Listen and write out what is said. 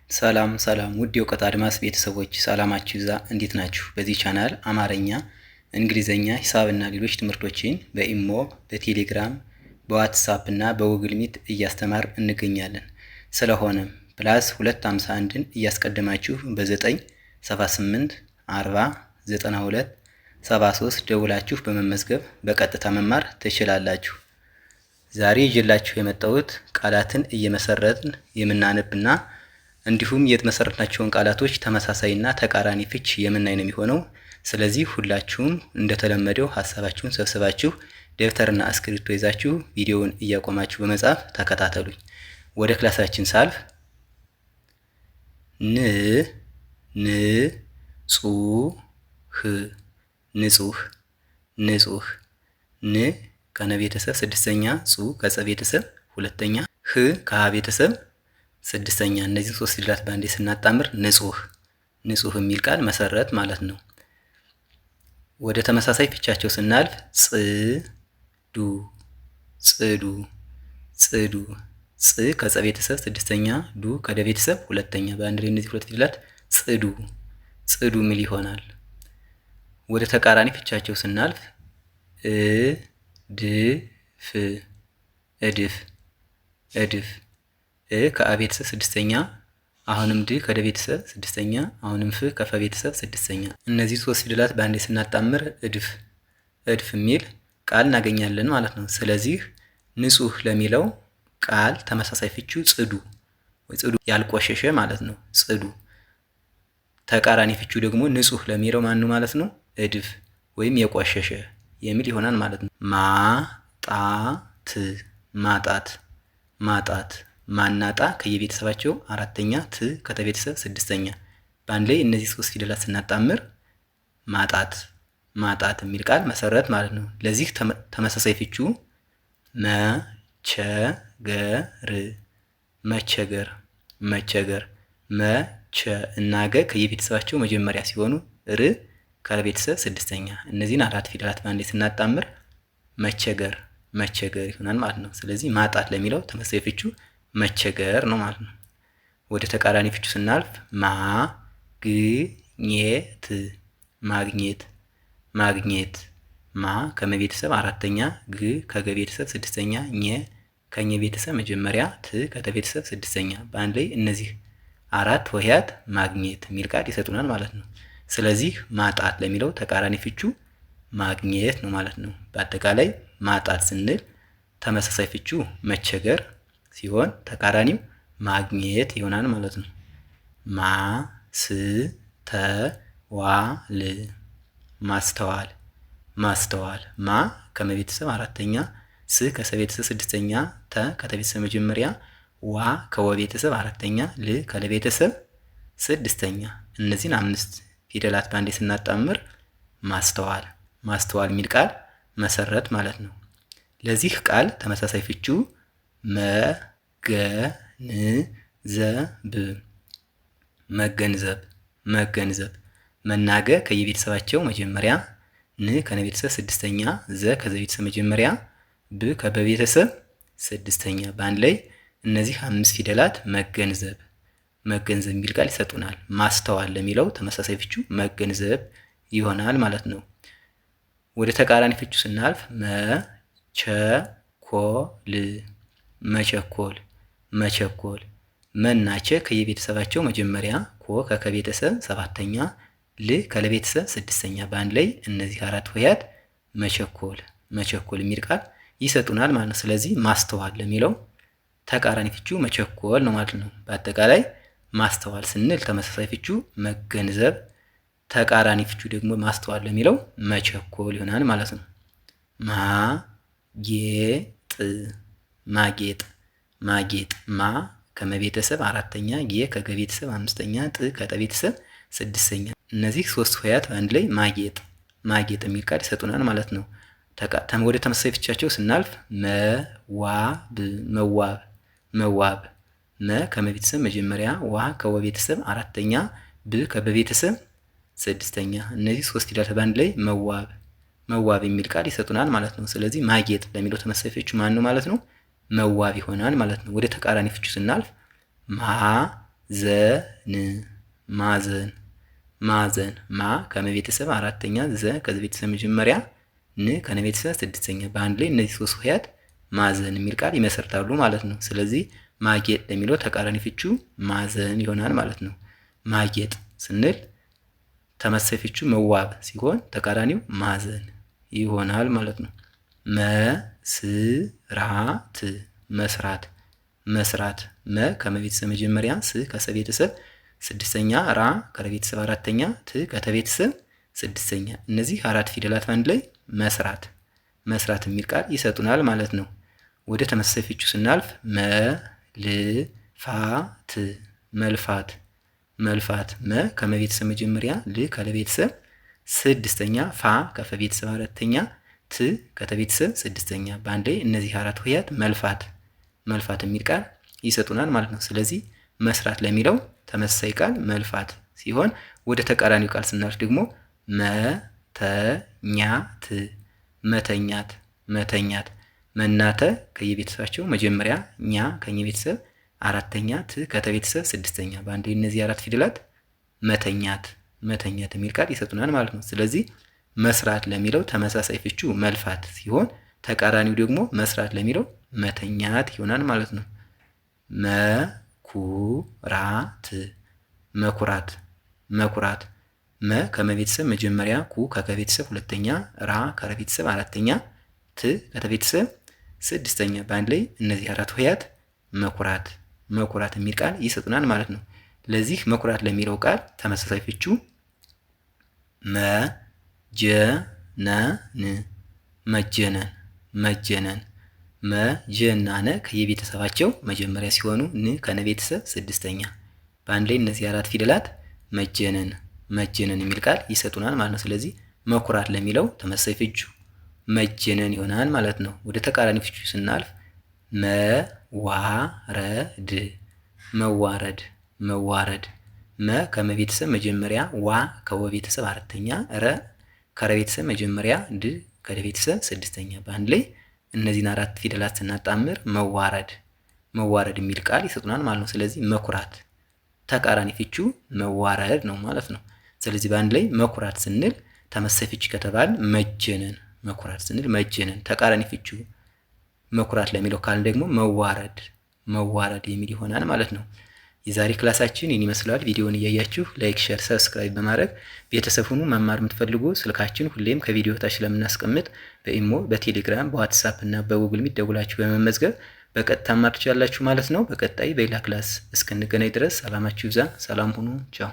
ሰላም ሰላም ውድ የእውቀት አድማስ ቤተሰቦች ሰላማችሁ ይብዛ። እንዴት ናችሁ? በዚህ ቻናል አማርኛ፣ እንግሊዘኛ፣ ሂሳብና ሌሎች ትምህርቶችን በኢሞ፣ በቴሌግራም፣ በዋትሳፕ እና በጉግል ሚት እያስተማር እንገኛለን። ስለሆነም ፕላስ 251ን እያስቀደማችሁ በ978 40 92 73 ደውላችሁ በመመዝገብ በቀጥታ መማር ትችላላችሁ። ዛሬ ይዤላችሁ የመጣሁት ቃላትን እየመሰረትን የምናነብና እንዲሁም የተመሰረትናቸውን ቃላቶች ተመሳሳይና ተቃራኒ ፍች የምናይ ነው የሚሆነው። ስለዚህ ሁላችሁም እንደተለመደው ሀሳባችሁን ሰብስባችሁ ደብተርና እስክሪብቶ ይዛችሁ ቪዲዮውን እያቆማችሁ በመጻፍ ተከታተሉኝ። ወደ ክላሳችን ሳልፍ ንጹህ ንጹህ ን ከነ ቤተሰብ ስድስተኛ፣ ጹ ከጸ ቤተሰብ ሁለተኛ፣ ህ ከሀ ቤተሰብ ስድስተኛ። እነዚህ ሶስት ፊደላት በአንዴ ስናጣምር ንጹህ ንጹህ የሚል ቃል መሰረት ማለት ነው። ወደ ተመሳሳይ ፍቻቸው ስናልፍ ጽዱ ጽዱ ጽዱ ጽ ከጸ ቤተሰብ ስድስተኛ፣ ዱ ከደ ቤተሰብ ሁለተኛ። በአንድ ላይ እነዚህ ሁለት ፊደላት ጽዱ ጽዱ የሚል ይሆናል። ወደ ተቃራኒ ፍቻቸው ስናልፍ እድፍ እድፍ እድፍ ከአ ቤተሰብ ስድስተኛ፣ አሁንም ድ ከደ ቤተሰብ ስድስተኛ፣ አሁንም ፍ ከፈ ቤተሰብ ስድስተኛ። እነዚህ ሶስት ፊደላት በአንዴ ስናጣምር እድፍ እድፍ የሚል ቃል እናገኛለን ማለት ነው። ስለዚህ ንጹህ ለሚለው ቃል ተመሳሳይ ፍቺው ጽዱ ወይ ጽዱ ያልቆሸሸ ማለት ነው። ጽዱ ተቃራኒ ፍቺው ደግሞ ንጹህ ለሚለው ማን ነው ማለት ነው? እድፍ ወይም የቆሸሸ የሚል ይሆናል ማለት ነው። ማጣት ማጣት ማጣት ማናጣ ከየቤተሰባቸው አራተኛ፣ ት ከተቤተሰብ ስድስተኛ። በአንድ ላይ እነዚህ ሶስት ፊደላት ስናጣምር ማጣት ማጣት የሚል ቃል መሰረት ማለት ነው። ለዚህ ተመሳሳይ ፍቹ መቸገር መቸገር መቸገር መቸ እና ገ ከየቤተሰባቸው መጀመሪያ ሲሆኑ ር ከቤተሰብ ስድስተኛ። እነዚህን አራት ፊደላት በአንድ ላይ ስናጣምር መቸገር መቸገር ይሆናል ማለት ነው። ስለዚህ ማጣት ለሚለው ተመሳሳይ ፍቹ መቸገር ነው ማለት ነው። ወደ ተቃራኒ ፍቹ ስናልፍ ማግኘት ማግኘት ማግኘት ማ ከመቤተሰብ አራተኛ፣ ግ ከገቤተሰብ ስድስተኛ፣ ኘ ከኘ ቤተሰብ መጀመሪያ፣ ት ከተቤተሰብ ስድስተኛ። በአንድ ላይ እነዚህ አራት ሆሄያት ማግኘት የሚል ቃል ይሰጡናል ማለት ነው። ስለዚህ ማጣት ለሚለው ተቃራኒ ፍቹ ማግኘት ነው ማለት ነው። በአጠቃላይ ማጣት ስንል ተመሳሳይ ፍቹ መቸገር ሲሆን ተቃራኒው ማግኘት ይሆናል ማለት ነው። ማስተዋል ማስተዋል ማስተዋል ማ ከመቤተሰብ አራተኛ፣ ስ ከሰቤተሰብ ስድስተኛ፣ ተ ከተቤተሰብ መጀመሪያ፣ ዋ ከወቤተሰብ አራተኛ፣ ል ከለቤተሰብ ስድስተኛ። እነዚህን አምስት ፊደላት በአንዴ ስናጣምር ማስተዋል ማስተዋል የሚል ቃል መሰረት ማለት ነው። ለዚህ ቃል ተመሳሳይ ፍቹ መገንዘብ መገንዘብ መገንዘብ መናገ ከየቤተሰባቸው መጀመሪያ፣ ን ከነቤተሰብ ስድስተኛ፣ ዘ ከዘቤተሰብ መጀመሪያ፣ ብ ከበቤተሰብ ስድስተኛ። በአንድ ላይ እነዚህ አምስት ፊደላት መገንዘብ መገንዘብ የሚል ቃል ይሰጡናል። ማስተዋል ለሚለው ተመሳሳይ ፍቹ መገንዘብ ይሆናል ማለት ነው። ወደ ተቃራኒ ፍቹ ስናልፍ መቸኮል መቸኮል መቸኮል መናቸ ከየቤተሰባቸው መጀመሪያ፣ ኮ ከከቤተሰብ ሰባተኛ፣ ል ከለቤተሰብ ስድስተኛ። በአንድ ላይ እነዚህ አራት ሆሄያት መቸኮል መቸኮል የሚል ቃል ይሰጡናል ማለት ነው። ስለዚህ ማስተዋል ለሚለው ተቃራኒ ፍቹ መቸኮል ነው ማለት ነው። በአጠቃላይ ማስተዋል ስንል ተመሳሳይ ፍቹ መገንዘብ፣ ተቃራኒ ፍቹ ደግሞ ማስተዋል ለሚለው መቸኮል ይሆናል ማለት ነው። ማጌጥ ማጌጥ ማጌጥ ማ ከመቤተሰብ አራተኛ፣ ጌ ከገቤተሰብ አምስተኛ፣ ጥ ከጠቤተሰብ ስድስተኛ። እነዚህ ሶስት ሆሄያት በአንድ ላይ ማጌጥ ማጌጥ የሚል ቃል ይሰጡናል ማለት ነው። ወደ ተመሳሳይ ፍቻቸው ስናልፍ መዋብ መዋብ መዋብ መ ከመቤተሰብ መጀመሪያ፣ ዋ ከወቤተሰብ አራተኛ፣ ብ ከበቤተሰብ ስድስተኛ። እነዚህ ሶስት ፊደላት በአንድ ላይ መዋብ መዋብ የሚል ቃል ይሰጡናል ማለት ነው። ስለዚህ ማጌጥ ለሚለው ተመሳሳይ ፍቹ ማን ነው ማለት ነው? መዋብ ይሆናል ማለት ነው። ወደ ተቃራኒ ፍቹ ስናልፍ ዘን ማዘን ማዘን ማ ከመቤተሰብ አራተኛ ዘ ከቤተሰብ መጀመሪያ ን ከነቤተሰብ ስድስተኛ በአንድ ላይ እነዚህ ሶስት ሆሄያት ማዘን የሚል ቃል ይመሰርታሉ ማለት ነው። ስለዚህ ማጌጥ ለሚለው ተቃራኒ ፍቹ ማዘን ይሆናል ማለት ነው። ማጌጥ ስንል ተመሳሳይ ፍቹ መዋብ ሲሆን ተቃራኒው ማዘን ይሆናል ማለት ነው። መስራት መስራት መስራት መ ከመቤተሰብ መጀመሪያ ስ ከሰቤተሰብ ስድስተኛ ራ ከቤተሰብ አራተኛ ት ከተቤተሰብ ስድስተኛ እነዚህ አራት ፊደላት አንድ ላይ መስራት መስራት የሚል ቃል ይሰጡናል ማለት ነው። ወደ ተመሳሳይ ፍቹ ስናልፍ መልፋት መልፋት መልፋት መ ከመቤተሰብ መጀመሪያ ል ከለቤተሰብ ስድስተኛ ፋ ከፈቤተሰብ አራተኛ ት ከተቤተሰብ ስድስተኛ በአንድ ላይ እነዚህ አራት ሆሄያት መልፋት መልፋት የሚል ቃል ይሰጡናል ማለት ነው። ስለዚህ መስራት ለሚለው ተመሳሳይ ቃል መልፋት ሲሆን ወደ ተቃራኒው ቃል ስናልፍ ደግሞ መተኛት መተኛት መተኛት መናተ ከየቤተሰባቸው መጀመሪያ ኛ ከየቤተሰብ አራተኛ ት ከተቤተሰብ ስድስተኛ በአንድ እነዚህ አራት ፊደላት መተኛት መተኛት የሚል ቃል ይሰጡናል ማለት ነው። ስለዚህ መስራት ለሚለው ተመሳሳይ ፍቹ መልፋት ሲሆን ተቃራኒው ደግሞ መስራት ለሚለው መተኛት ይሆናል ማለት ነው። መኩራት መኩራት መኩራት መ ከመቤተሰብ መጀመሪያ ኩ ከከቤተሰብ ሁለተኛ ራ ከረቤተሰብ አራተኛ ት ከተቤተሰብ ስድስተኛ በአንድ ላይ እነዚህ አራት ሆሄያት መኩራት መኩራት የሚል ቃል ይሰጡናል ማለት ነው። ለዚህ መኩራት ለሚለው ቃል ተመሳሳይ ፍቹ መጀነን መጀነን መጀነን መጀና ነ ከየቤተሰባቸው መጀመሪያ ሲሆኑ ን ከነቤተሰብ ስድስተኛ በአንድ ላይ እነዚህ አራት ፊደላት መጀነን መጀነን የሚል ቃል ይሰጡናል ማለት ነው። ስለዚህ መኩራት ለሚለው ተመሳሳይ ፍቹ መጀነን ይሆናል ማለት ነው። ወደ ተቃራኒ ፍቹ ስናልፍ መዋረድ መዋረድ መዋረድ መ ከመቤተሰብ መጀመሪያ ዋ ከወቤተሰብ አራተኛ ረ ከረቤተሰብ መጀመሪያ ድ ከደቤተሰብ ስድስተኛ በአንድ ላይ እነዚህን አራት ፊደላት ስናጣምር መዋረድ መዋረድ የሚል ቃል ይሰጡናል ማለት ነው። ስለዚህ መኩራት ተቃራኒ ፍቹ መዋረድ ነው ማለት ነው። ስለዚህ በአንድ ላይ መኩራት ስንል ተመሳሳይ ፍቺ ከተባል መጀነን መኩራት ስንል መጀነን ተቃራኒ ፍቹ መኩራት ለሚለው ካል ደግሞ መዋረድ መዋረድ የሚል ይሆናል ማለት ነው። የዛሬ ክላሳችን ይህን ይመስላል። ቪዲዮውን እያያችሁ ላይክ፣ ሼር፣ ሰብስክራይብ በማድረግ ቤተሰብ ሁኑ። መማር የምትፈልጉ ስልካችን ሁሌም ከቪዲዮ ታች ስለምናስቀምጥ በኢሞ፣ በቴሌግራም፣ በዋትስአፕ እና በጉግል ሚት ደውላችሁ በመመዝገብ በቀጥታ ማድረግ ትችላላችሁ ማለት ነው። በቀጣይ በሌላ ክላስ እስክንገናኝ ድረስ ሰላማችሁ ይብዛ። ሰላም ሁኑ። ቻው